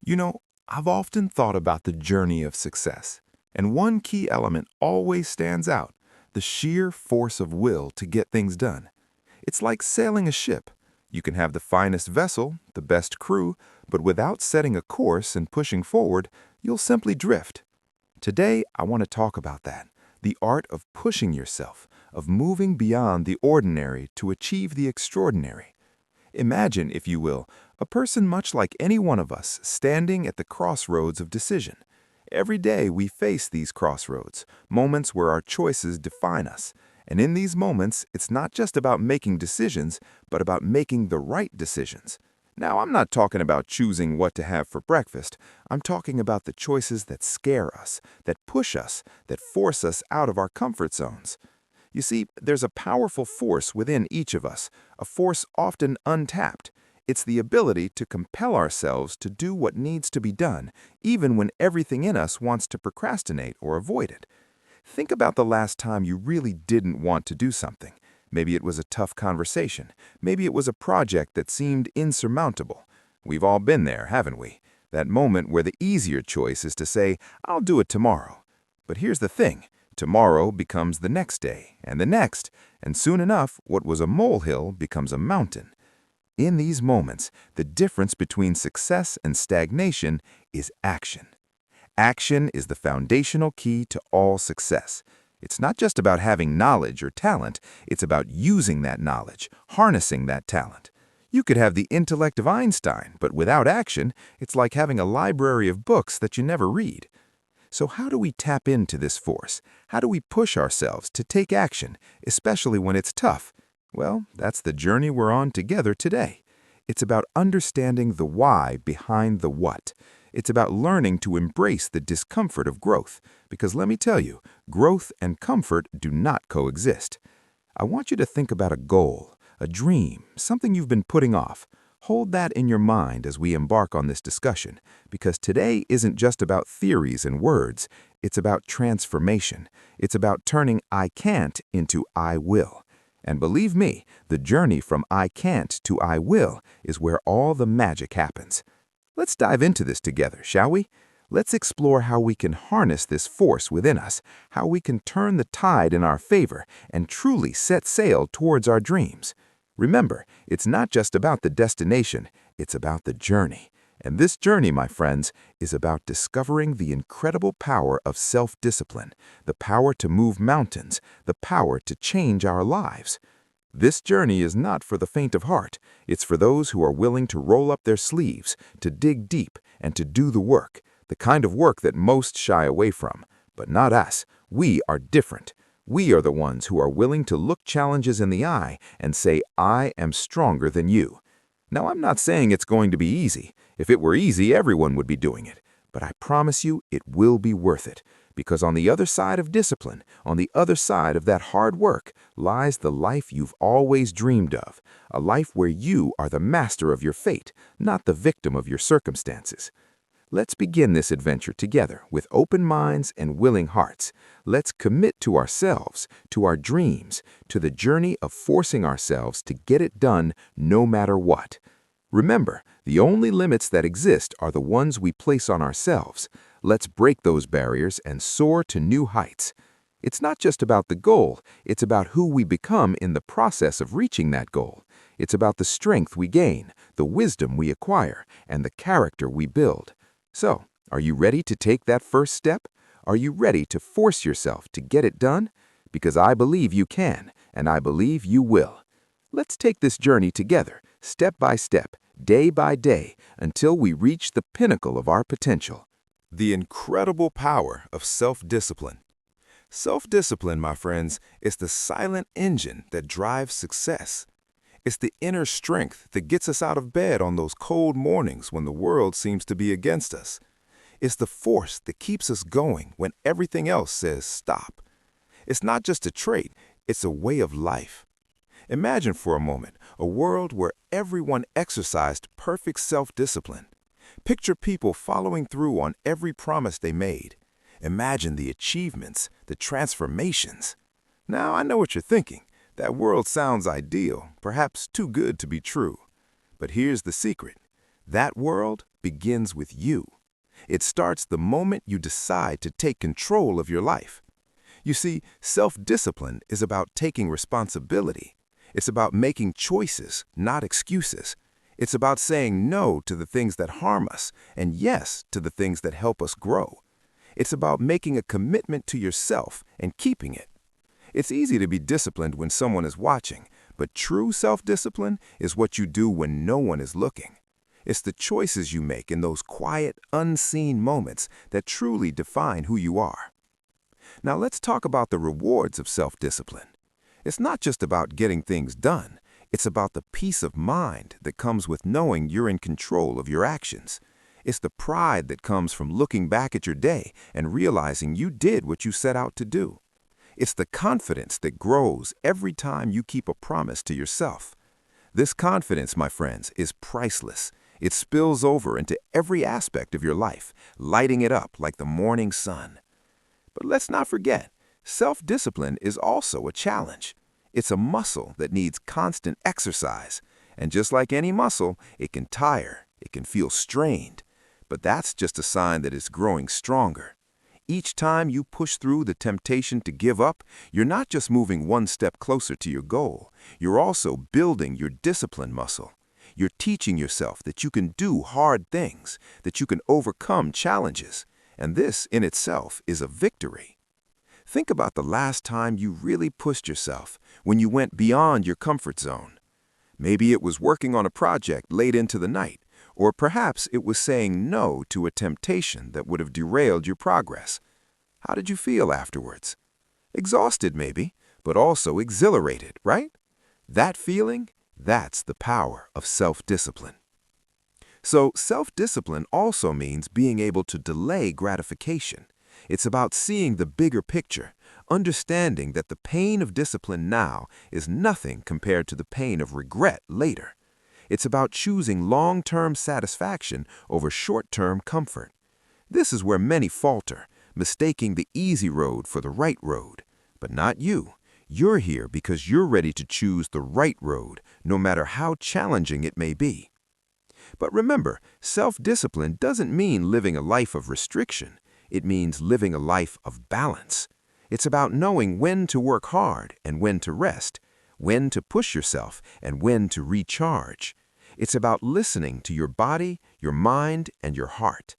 You know, I've often thought about the journey of success, and one key element always stands out: the sheer force of will to get things done. It's like sailing a ship. You can have the finest vessel, the best crew, but without setting a course and pushing forward, you'll simply drift. Today, I want to talk about that: the art of pushing yourself, of moving beyond the ordinary to achieve the extraordinary. Imagine, if you will, a person much like any one of us standing at the crossroads of decision. Every day we face these crossroads, moments where our choices define us. And in these moments, it's not just about making decisions, but about making the right decisions. Now, I'm not talking about choosing what to have for breakfast. I'm talking about the choices that scare us, that push us, that force us out of our comfort zones. You see, there's a powerful force within each of us, a force often untapped. It's the ability to compel ourselves to do what needs to be done, even when everything in us wants to procrastinate or avoid it. Think about the last time you really didn't want to do something. Maybe it was a tough conversation. Maybe it was a project that seemed insurmountable. We've all been there, haven't we? That moment where the easier choice is to say, "I'll do it tomorrow." But here's the thing. Tomorrow becomes the next day, and the next, and soon enough, what was a molehill becomes a mountain. In these moments, the difference between success and stagnation is action. Action is the foundational key to all success. It's not just about having knowledge or talent, it's about using that knowledge, harnessing that talent. You could have the intellect of Einstein, but without action, it's like having a library of books that you never read. So how do we tap into this force? How do we push ourselves to take action, especially when it's tough? Well, that's the journey we're on together today. It's about understanding the why behind the what. It's about learning to embrace the discomfort of growth, because let me tell you, growth and comfort do not coexist. I want you to think about a goal, a dream, something you've been putting off. Hold that in your mind as we embark on this discussion, because today isn't just about theories and words. It's about transformation. It's about turning "I can't" into "I will." And believe me, the journey from "I can't" to "I will" is where all the magic happens. Let's dive into this together, shall we? Let's explore how we can harness this force within us, how we can turn the tide in our favor and truly set sail towards our dreams. Remember, it's not just about the destination, it's about the journey. And this journey, my friends, is about discovering the incredible power of self-discipline, the power to move mountains, the power to change our lives. This journey is not for the faint of heart. It's for those who are willing to roll up their sleeves, to dig deep, and to do the work, the kind of work that most shy away from. But not us. We are different. We are the ones who are willing to look challenges in the eye and say, "I am stronger than you." Now, I'm not saying it's going to be easy. If it were easy, everyone would be doing it. But I promise you, it will be worth it. Because on the other side of discipline, on the other side of that hard work, lies the life you've always dreamed of. A life where you are the master of your fate, not the victim of your circumstances. Let's begin this adventure together with open minds and willing hearts. Let's commit to ourselves, to our dreams, to the journey of forcing ourselves to get it done no matter what. Remember, the only limits that exist are the ones we place on ourselves. Let's break those barriers and soar to new heights. It's not just about the goal, it's about who we become in the process of reaching that goal. It's about the strength we gain, the wisdom we acquire, and the character we build. So, are you ready to take that first step? Are you ready to force yourself to get it done? Because I believe you can, and I believe you will. Let's take this journey together, step by step, day by day, until we reach the pinnacle of our potential. The incredible power of self-discipline. Self-discipline, my friends, is the silent engine that drives success. It's the inner strength that gets us out of bed on those cold mornings when the world seems to be against us. It's the force that keeps us going when everything else says stop. It's not just a trait, it's a way of life. Imagine for a moment a world where everyone exercised perfect self-discipline. Picture people following through on every promise they made. Imagine the achievements, the transformations. Now, I know what you're thinking. That world sounds ideal, perhaps too good to be true. But here's the secret. That world begins with you. It starts the moment you decide to take control of your life. You see, self-discipline is about taking responsibility. It's about making choices, not excuses. It's about saying no to the things that harm us and yes to the things that help us grow. It's about making a commitment to yourself and keeping it. It's easy to be disciplined when someone is watching, but true self-discipline is what you do when no one is looking. It's the choices you make in those quiet, unseen moments that truly define who you are. Now let's talk about the rewards of self-discipline. It's not just about getting things done. It's about the peace of mind that comes with knowing you're in control of your actions. It's the pride that comes from looking back at your day and realizing you did what you set out to do. It's the confidence that grows every time you keep a promise to yourself. This confidence, my friends, is priceless. It spills over into every aspect of your life, lighting it up like the morning sun. But let's not forget, self-discipline is also a challenge. It's a muscle that needs constant exercise. And just like any muscle, it can tire, it can feel strained. But that's just a sign that it's growing stronger. Each time you push through the temptation to give up, you're not just moving one step closer to your goal. You're also building your discipline muscle. You're teaching yourself that you can do hard things, that you can overcome challenges. And this in itself is a victory. Think about the last time you really pushed yourself, when you went beyond your comfort zone. Maybe it was working on a project late into the night, or perhaps it was saying no to a temptation that would have derailed your progress. How did you feel afterwards? Exhausted maybe, but also exhilarated, right? That feeling, that's the power of self-discipline. So self-discipline also means being able to delay gratification. It's about seeing the bigger picture, understanding that the pain of discipline now is nothing compared to the pain of regret later. It's about choosing long-term satisfaction over short-term comfort. This is where many falter, mistaking the easy road for the right road. But not you. You're here because you're ready to choose the right road, no matter how challenging it may be. But remember, self-discipline doesn't mean living a life of restriction. It means living a life of balance. It's about knowing when to work hard and when to rest, when to push yourself and when to recharge. It's about listening to your body, your mind, and your heart.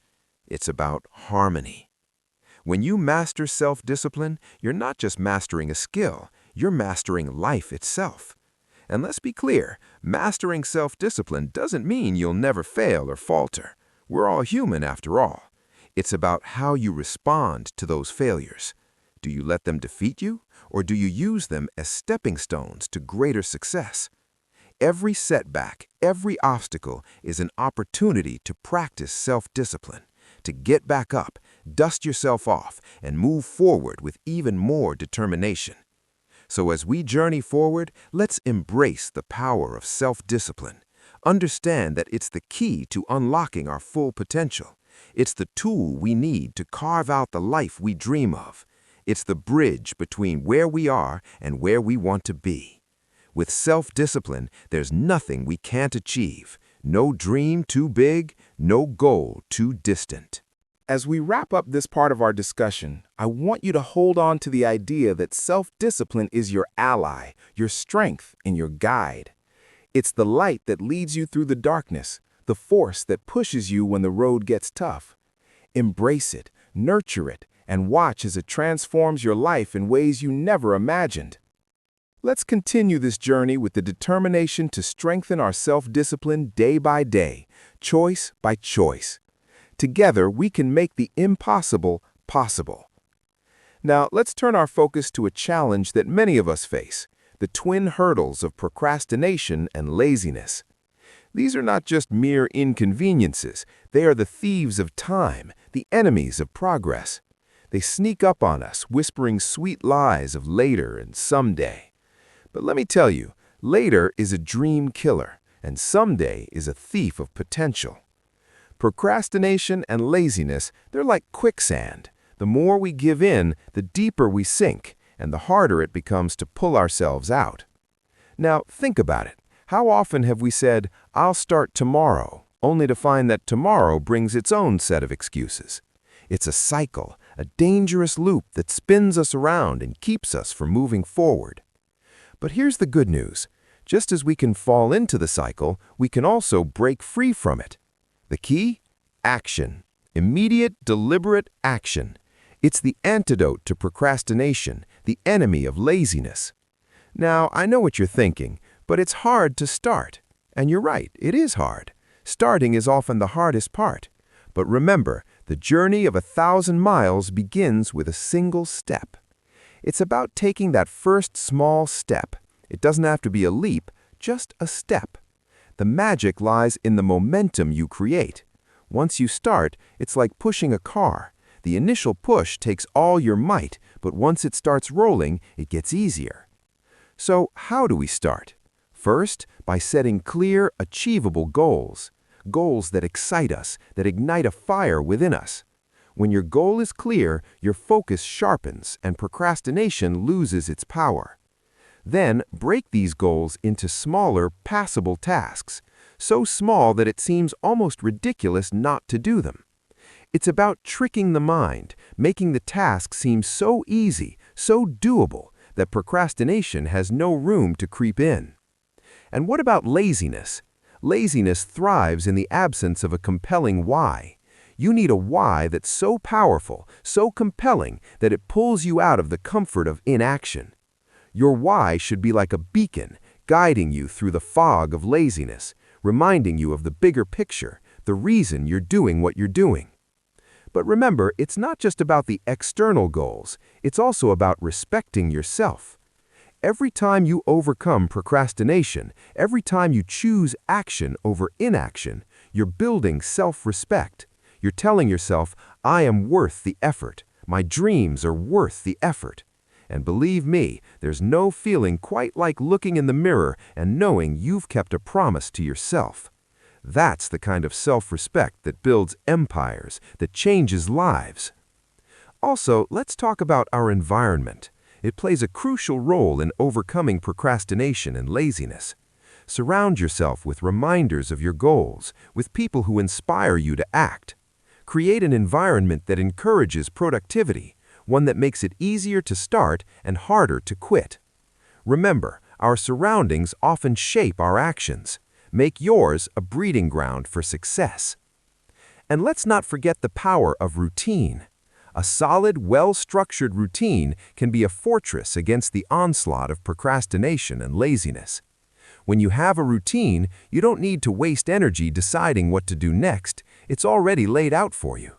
It's about harmony. When you master self-discipline, you're not just mastering a skill, you're mastering life itself. And let's be clear, mastering self-discipline doesn't mean you'll never fail or falter. We're all human after all. It's about how you respond to those failures. Do you let them defeat you, or do you use them as stepping stones to greater success? Every setback, every obstacle is an opportunity to practice self-discipline, to get back up, dust yourself off, and move forward with even more determination. So as we journey forward, let's embrace the power of self-discipline. Understand that it's the key to unlocking our full potential. It's the tool we need to carve out the life we dream of. It's the bridge between where we are and where we want to be. With self-discipline, there's nothing we can't achieve. No dream too big, no goal too distant. As we wrap up this part of our discussion, I want you to hold on to the idea that self-discipline is your ally, your strength, and your guide. It's the light that leads you through the darkness, the force that pushes you when the road gets tough. Embrace it, nurture it, and watch as it transforms your life in ways you never imagined. Let's continue this journey with the determination to strengthen our self-discipline day by day, choice by choice. Together, we can make the impossible possible. Now, let's turn our focus to a challenge that many of us face, the twin hurdles of procrastination and laziness. These are not just mere inconveniences. They are the thieves of time, the enemies of progress. They sneak up on us, whispering sweet lies of later and someday. But let me tell you, later is a dream killer, and someday is a thief of potential. Procrastination and laziness, they're like quicksand. The more we give in, the deeper we sink, and the harder it becomes to pull ourselves out. Now, think about it. How often have we said, "I'll start tomorrow," only to find that tomorrow brings its own set of excuses. It's a cycle, a dangerous loop that spins us around and keeps us from moving forward. But here's the good news. Just as we can fall into the cycle, we can also break free from it. The key? Action. Immediate, deliberate action. It's the antidote to procrastination, the enemy of laziness. Now, I know what you're thinking, but it's hard to start. And you're right, it is hard. Starting is often the hardest part. But remember, the journey of 1,000 miles begins with a single step. It's about taking that first small step. It doesn't have to be a leap, just a step. The magic lies in the momentum you create. Once you start, it's like pushing a car. The initial push takes all your might, but once it starts rolling, it gets easier. So how do we start? First, by setting clear, achievable goals. Goals that excite us, that ignite a fire within us. When your goal is clear, your focus sharpens and procrastination loses its power. Then, break these goals into smaller, passable tasks, so small that it seems almost ridiculous not to do them. It's about tricking the mind, making the task seem so easy, so doable, that procrastination has no room to creep in. And what about laziness? Laziness thrives in the absence of a compelling why. You need a why that's so powerful, so compelling, that it pulls you out of the comfort of inaction. Your why should be like a beacon, guiding you through the fog of laziness, reminding you of the bigger picture, the reason you're doing what you're doing. But remember, it's not just about the external goals, it's also about respecting yourself. Every time you overcome procrastination, every time you choose action over inaction, you're building self-respect. You're telling yourself, I am worth the effort. My dreams are worth the effort. And believe me, there's no feeling quite like looking in the mirror and knowing you've kept a promise to yourself. That's the kind of self-respect that builds empires, that changes lives. Also, let's talk about our environment. It plays a crucial role in overcoming procrastination and laziness. Surround yourself with reminders of your goals, with people who inspire you to act. Create an environment that encourages productivity, one that makes it easier to start and harder to quit. Remember, our surroundings often shape our actions. Make yours a breeding ground for success. And let's not forget the power of routine. A solid, well-structured routine can be a fortress against the onslaught of procrastination and laziness. When you have a routine, you don't need to waste energy deciding what to do next. It's already laid out for you.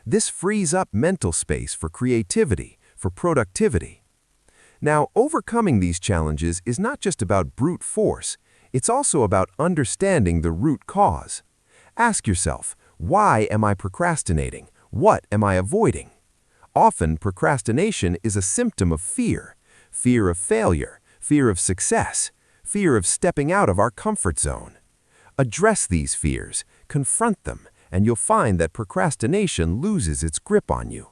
This frees up mental space for creativity, for productivity. Now, overcoming these challenges is not just about brute force. It's also about understanding the root cause. Ask yourself, why am I procrastinating? What am I avoiding? Often, procrastination is a symptom of fear. Fear of failure, fear of success, fear of stepping out of our comfort zone. Address these fears, confront them, and you'll find that procrastination loses its grip on you.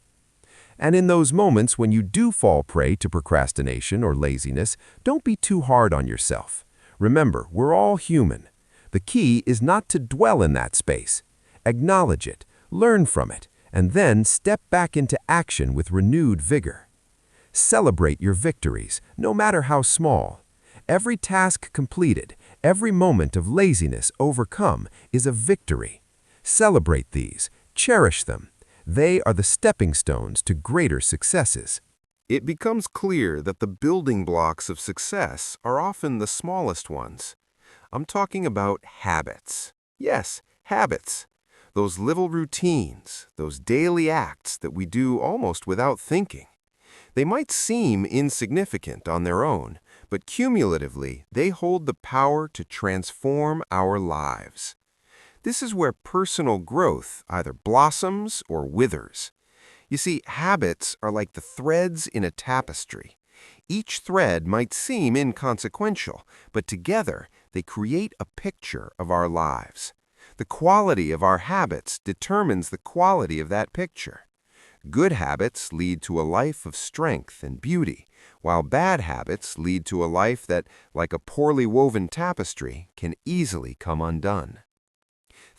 And in those moments when you do fall prey to procrastination or laziness, don't be too hard on yourself. Remember, we're all human. The key is not to dwell in that space. Acknowledge it, learn from it, and then step back into action with renewed vigor. Celebrate your victories, no matter how small. Every task completed, every moment of laziness overcome is a victory. Celebrate these, cherish them. They are the stepping stones to greater successes. It becomes clear that the building blocks of success are often the smallest ones. I'm talking about habits. Yes, habits. Those little routines, those daily acts that we do almost without thinking. They might seem insignificant on their own, but cumulatively, they hold the power to transform our lives. This is where personal growth either blossoms or withers. You see, habits are like the threads in a tapestry. Each thread might seem inconsequential, but together they create a picture of our lives. The quality of our habits determines the quality of that picture. Good habits lead to a life of strength and beauty, while bad habits lead to a life that, like a poorly woven tapestry, can easily come undone.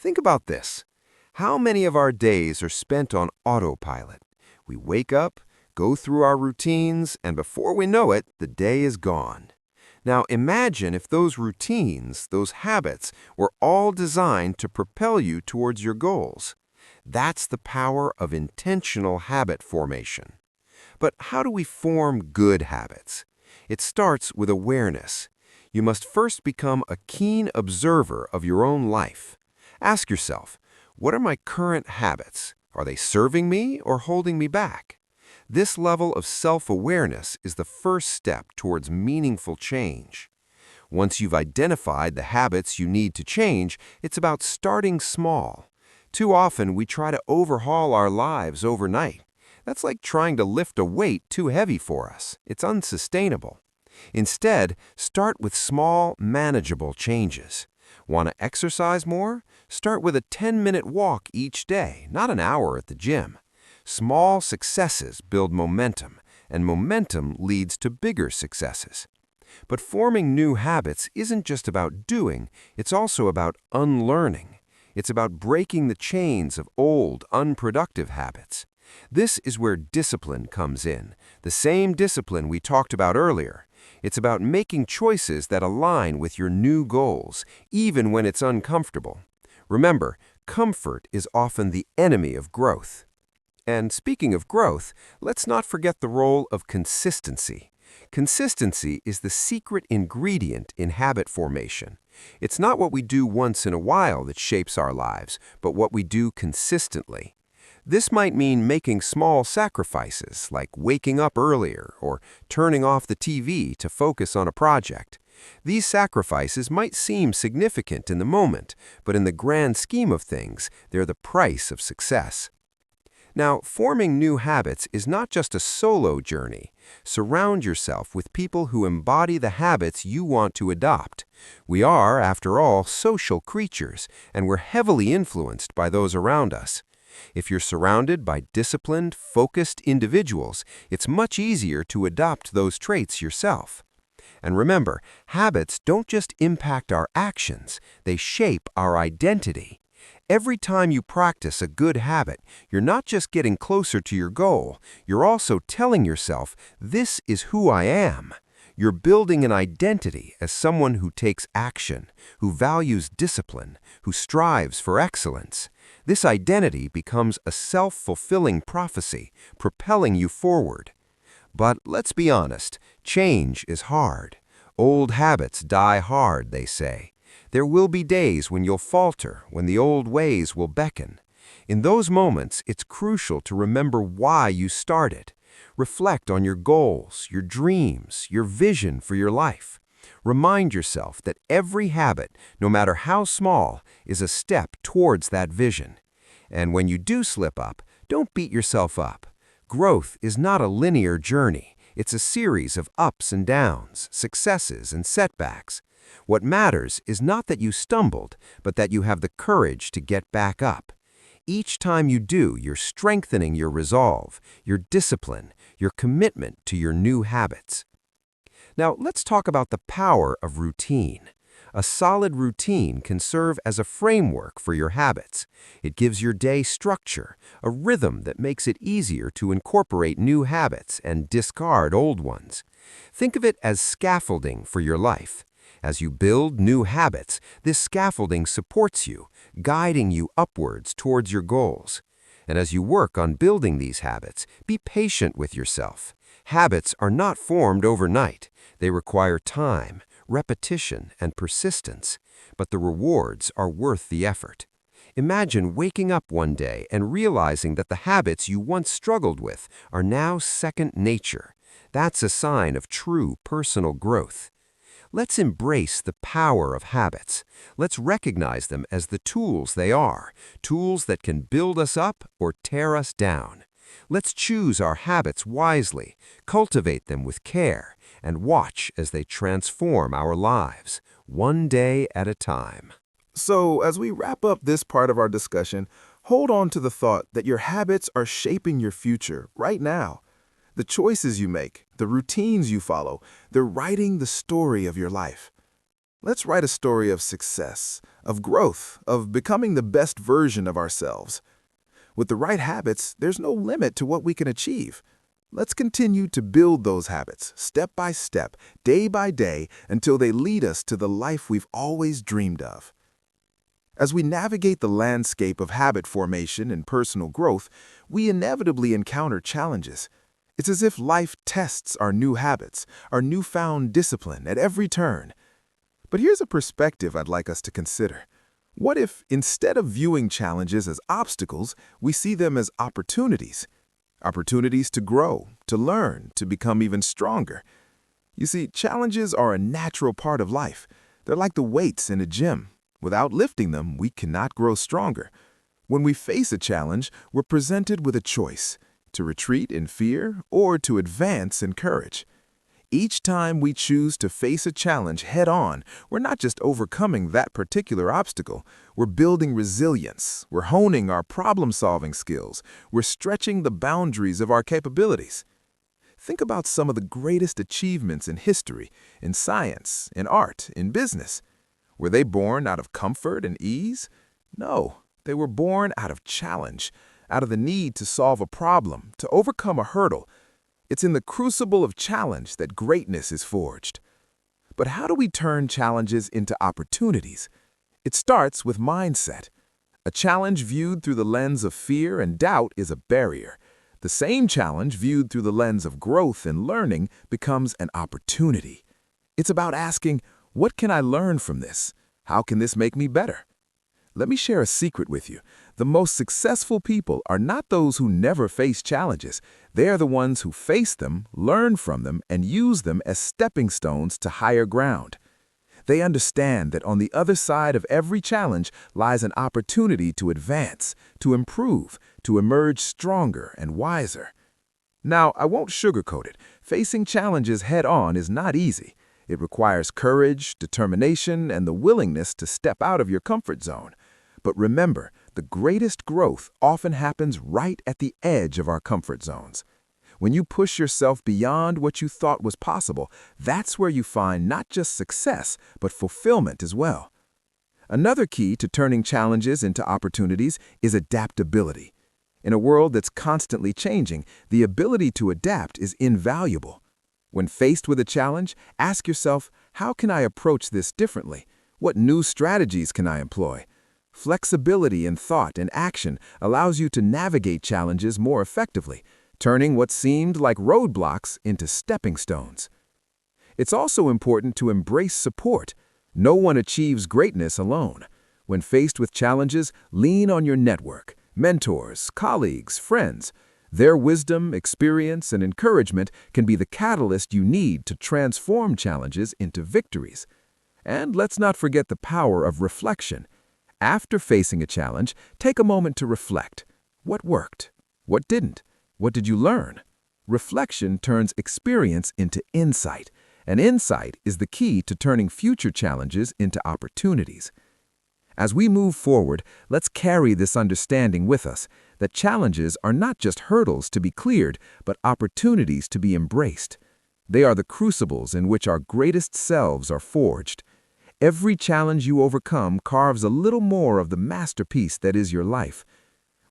Think about this. How many of our days are spent on autopilot? We wake up, go through our routines, and before we know it, the day is gone. Now imagine if those routines, those habits, were all designed to propel you towards your goals. That's the power of intentional habit formation. But how do we form good habits? It starts with awareness. You must first become a keen observer of your own life. Ask yourself, what are my current habits? Are they serving me or holding me back? This level of self-awareness is the first step towards meaningful change. Once you've identified the habits you need to change, it's about starting small. Too often, we try to overhaul our lives overnight. That's like trying to lift a weight too heavy for us. It's unsustainable. Instead, start with small, manageable changes. Want to exercise more? Start with a 10-minute walk each day, not an hour at the gym. Small successes build momentum, and momentum leads to bigger successes. But forming new habits isn't just about doing, it's also about unlearning. It's about breaking the chains of old, unproductive habits. This is where discipline comes in, the same discipline we talked about earlier. It's about making choices that align with your new goals, even when it's uncomfortable. Remember, comfort is often the enemy of growth. And speaking of growth, let's not forget the role of consistency. Consistency is the secret ingredient in habit formation. It's not what we do once in a while that shapes our lives, but what we do consistently. This might mean making small sacrifices, like waking up earlier or turning off the TV to focus on a project. These sacrifices might seem significant in the moment, but in the grand scheme of things, they're the price of success. Now, forming new habits is not just a solo journey. Surround yourself with people who embody the habits you want to adopt. We are, after all, social creatures, and we're heavily influenced by those around us. If you're surrounded by disciplined, focused individuals, it's much easier to adopt those traits yourself. And remember, habits don't just impact our actions, they shape our identity. Every time you practice a good habit, you're not just getting closer to your goal, you're also telling yourself, this is who I am. You're building an identity as someone who takes action, who values discipline, who strives for excellence. This identity becomes a self-fulfilling prophecy, propelling you forward. But let's be honest, change is hard. Old habits die hard, they say. There will be days when you'll falter, when the old ways will beckon. In those moments, it's crucial to remember why you started. Reflect on your goals, your dreams, your vision for your life. Remind yourself that every habit, no matter how small, is a step towards that vision. And when you do slip up, don't beat yourself up. Growth is not a linear journey. It's a series of ups and downs, successes and setbacks. What matters is not that you stumbled, but that you have the courage to get back up. Each time you do, you're strengthening your resolve, your discipline, your commitment to your new habits. Now, let's talk about the power of routine. A solid routine can serve as a framework for your habits. It gives your day structure, a rhythm that makes it easier to incorporate new habits and discard old ones. Think of it as scaffolding for your life. As you build new habits, this scaffolding supports you, guiding you upwards towards your goals. And as you work on building these habits, be patient with yourself. Habits are not formed overnight. They require time, repetition, and persistence, but the rewards are worth the effort. Imagine waking up one day and realizing that the habits you once struggled with are now second nature. That's a sign of true personal growth. Let's embrace the power of habits. Let's recognize them as the tools they are, tools that can build us up or tear us down. Let's choose our habits wisely, cultivate them with care, and watch as they transform our lives, one day at a time. So, as we wrap up this part of our discussion, hold on to the thought that your habits are shaping your future right now. The choices you make, the routines you follow, they're writing the story of your life. Let's write a story of success, of growth, of becoming the best version of ourselves. With the right habits, there's no limit to what we can achieve. Let's continue to build those habits, step by step, day by day, until they lead us to the life we've always dreamed of. As we navigate the landscape of habit formation and personal growth, we inevitably encounter challenges. It's as if life tests our new habits, our newfound discipline at every turn. But here's a perspective I'd like us to consider. What if, instead of viewing challenges as obstacles, we see them as opportunities? Opportunities to grow, to learn, to become even stronger. You see, challenges are a natural part of life. They're like the weights in a gym. Without lifting them, we cannot grow stronger. When we face a challenge, we're presented with a choice: to retreat in fear or to advance in courage. Each time we choose to face a challenge head-on, we're not just overcoming that particular obstacle. We're building resilience, we're honing our problem-solving skills, we're stretching the boundaries of our capabilities. Think about some of the greatest achievements in history, in science, in art, in business. Were they born out of comfort and ease? No, they were born out of challenge, out of the need to solve a problem, to overcome a hurdle. It's in the crucible of challenge that greatness is forged. But how do we turn challenges into opportunities? It starts with mindset. A challenge viewed through the lens of fear and doubt is a barrier. The same challenge viewed through the lens of growth and learning becomes an opportunity. It's about asking, what can I learn from this? How can this make me better? Let me share a secret with you. The most successful people are not those who never face challenges. They are the ones who face them, learn from them, and use them as stepping stones to higher ground. They understand that on the other side of every challenge lies an opportunity to advance, to improve, to emerge stronger and wiser. Now, I won't sugarcoat it. Facing challenges head-on is not easy. It requires courage, determination, and the willingness to step out of your comfort zone. But remember, the greatest growth often happens right at the edge of our comfort zones. When you push yourself beyond what you thought was possible, that's where you find not just success, but fulfillment as well. Another key to turning challenges into opportunities is adaptability. In a world that's constantly changing, the ability to adapt is invaluable. When faced with a challenge, ask yourself, how can I approach this differently? What new strategies can I employ? Flexibility in thought and action allows you to navigate challenges more effectively, turning what seemed like roadblocks into stepping stones. It's also important to embrace support. No one achieves greatness alone. When faced with challenges, lean on your network, mentors, colleagues, friends. Their wisdom, experience, and encouragement can be the catalyst you need to transform challenges into victories. And let's not forget the power of reflection. After facing a challenge, take a moment to reflect. What worked? What didn't? What did you learn? Reflection turns experience into insight, and insight is the key to turning future challenges into opportunities. As we move forward, let's carry this understanding with us, that challenges are not just hurdles to be cleared, but opportunities to be embraced. They are the crucibles in which our greatest selves are forged. Every challenge you overcome carves a little more of the masterpiece that is your life.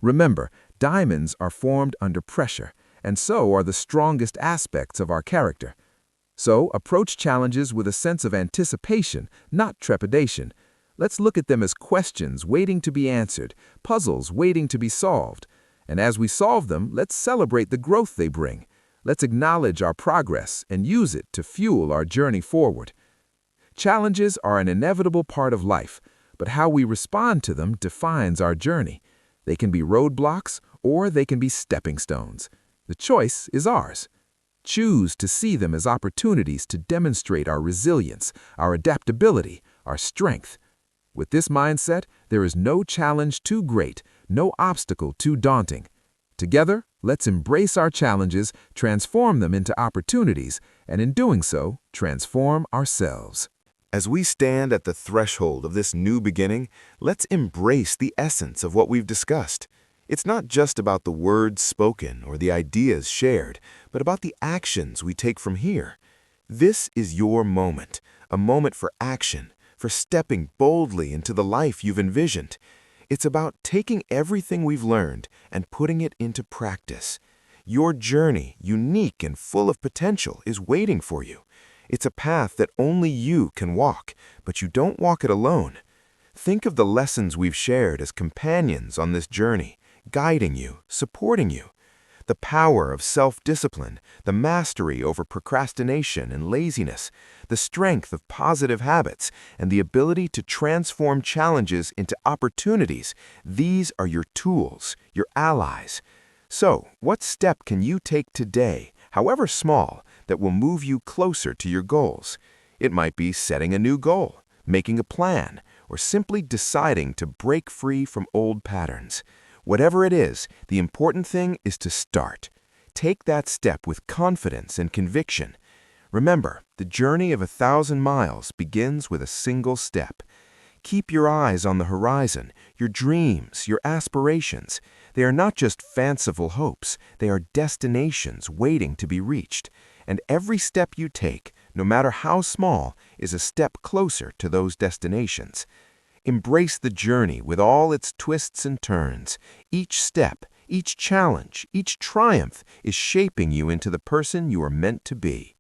Remember, diamonds are formed under pressure, and so are the strongest aspects of our character. So, approach challenges with a sense of anticipation, not trepidation. Let's look at them as questions waiting to be answered, puzzles waiting to be solved. And as we solve them, let's celebrate the growth they bring. Let's acknowledge our progress and use it to fuel our journey forward. Challenges are an inevitable part of life, but how we respond to them defines our journey. They can be roadblocks or they can be stepping stones. The choice is ours. Choose to see them as opportunities to demonstrate our resilience, our adaptability, our strength. With this mindset, there is no challenge too great, no obstacle too daunting. Together, let's embrace our challenges, transform them into opportunities, and in doing so, transform ourselves. As we stand at the threshold of this new beginning, let's embrace the essence of what we've discussed. It's not just about the words spoken or the ideas shared, but about the actions we take from here. This is your moment, a moment for action, for stepping boldly into the life you've envisioned. It's about taking everything we've learned and putting it into practice. Your journey, unique and full of potential, is waiting for you. It's a path that only you can walk, but you don't walk it alone. Think of the lessons we've shared as companions on this journey, guiding you, supporting you. The power of self-discipline, the mastery over procrastination and laziness, the strength of positive habits, and the ability to transform challenges into opportunities, these are your tools, your allies. So, what step can you take today, however small, that will move you closer to your goals? It might be setting a new goal, making a plan, or simply deciding to break free from old patterns. Whatever it is, the important thing is to start. Take that step with confidence and conviction. Remember, the journey of 1,000 miles begins with a single step. Keep your eyes on the horizon, your dreams, your aspirations. They are not just fanciful hopes, they are destinations waiting to be reached. And every step you take, no matter how small, is a step closer to those destinations. Embrace the journey with all its twists and turns. Each step, each challenge, each triumph is shaping you into the person you are meant to be.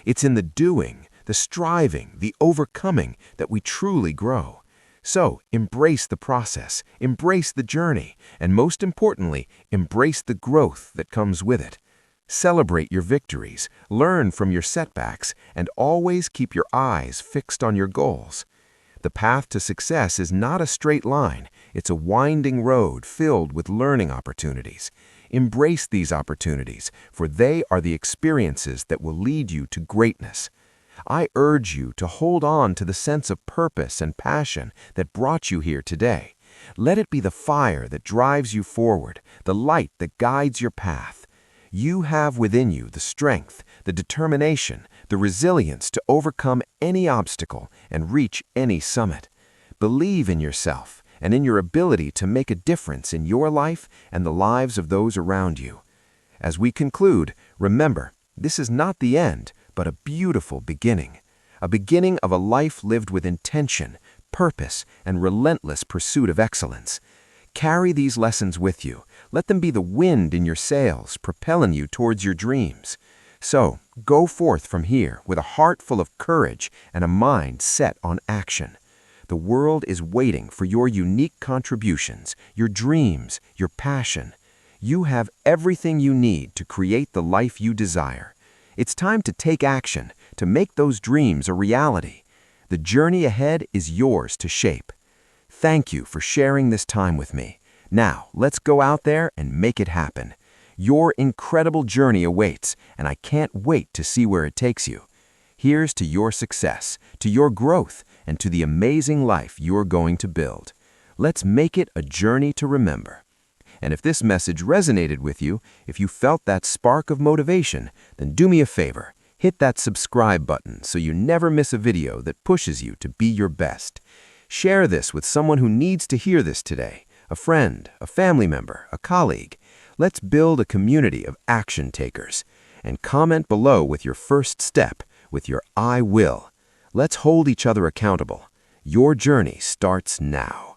It's in the doing, the striving, the overcoming that we truly grow. So, embrace the process, embrace the journey, and most importantly, embrace the growth that comes with it. Celebrate your victories, learn from your setbacks, and always keep your eyes fixed on your goals. The path to success is not a straight line. It's a winding road filled with learning opportunities. Embrace these opportunities, for they are the experiences that will lead you to greatness. I urge you to hold on to the sense of purpose and passion that brought you here today. Let it be the fire that drives you forward, the light that guides your path. You have within you the strength, the determination, the resilience to overcome any obstacle and reach any summit. Believe in yourself and in your ability to make a difference in your life and the lives of those around you. As we conclude, remember, this is not the end, but a beautiful beginning. A beginning of a life lived with intention, purpose, and relentless pursuit of excellence. Carry these lessons with you. Let them be the wind in your sails, propelling you towards your dreams. So, go forth from here with a heart full of courage and a mind set on action. The world is waiting for your unique contributions, your dreams, your passion. You have everything you need to create the life you desire. It's time to take action, to make those dreams a reality. The journey ahead is yours to shape. Thank you for sharing this time with me. Now, let's go out there and make it happen. Your incredible journey awaits, and I can't wait to see where it takes you. Here's to your success, to your growth, and to the amazing life you're going to build. Let's make it a journey to remember. And if this message resonated with you, if you felt that spark of motivation, then do me a favor. Hit that subscribe button so you never miss a video that pushes you to be your best. Share this with someone who needs to hear this today. A friend, a family member, a colleague. Let's build a community of action takers. And comment below with your first step, with your I will. Let's hold each other accountable. Your journey starts now.